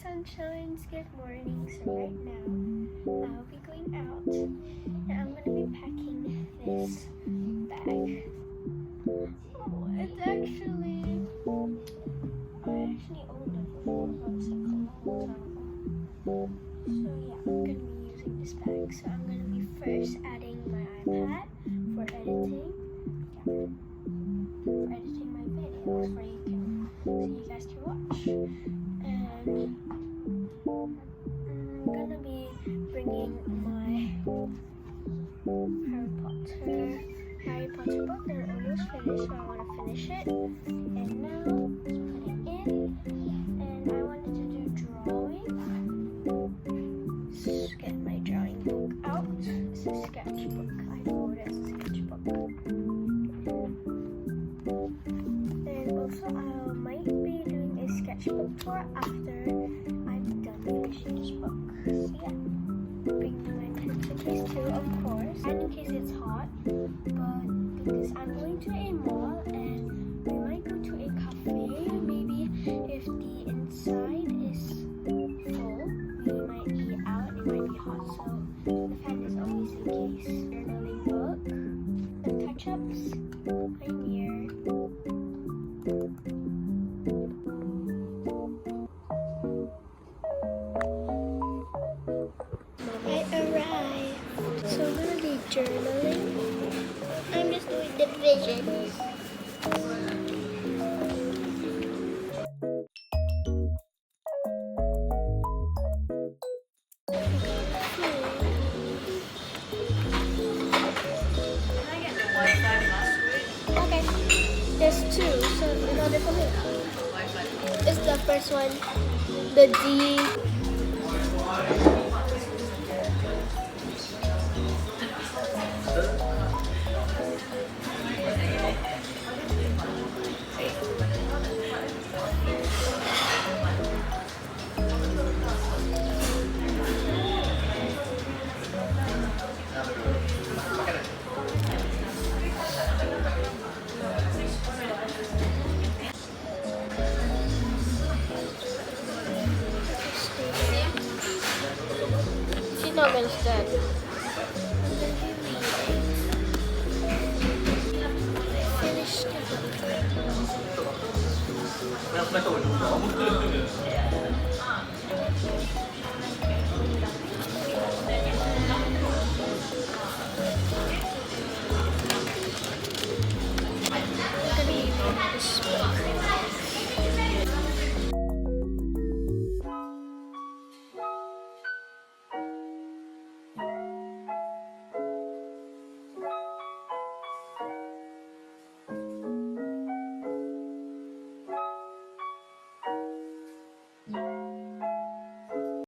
sunshines, good morning. So right now I'll be going out and I'm gonna be packing this bag. Oh, it's actually I actually owned it before, but it's like a long time ago. So yeah, I'm gonna be using this bag. So I'm gonna be first adding my iPad for editing. Yeah, for editing my videos where you guys can watch. And I'm gonna be bringing my Harry Potter book. They're almost finished, so I want to finish it. And now put it in. And I wanted to do drawing. Let's get my drawing book out. It's a sketchbook. I know it is a sketchbook. And also I might be doing a sketchbook tour after I'm done finishing this book. So yeah, bring my pencil case too, of course, and in case it's hot. But because I'm going to a mall and we might go to a cafe, maybe if the inside is full, we might eat out. It might be hot, so the fan is always in case. Journaling book, the touch-ups, my mirror. I arrived. So I'm gonna be journaling. I'm just doing divisions. Okay. There's two, so in order for me. It's the first one. The D. She's not gonna stand. Finish the book.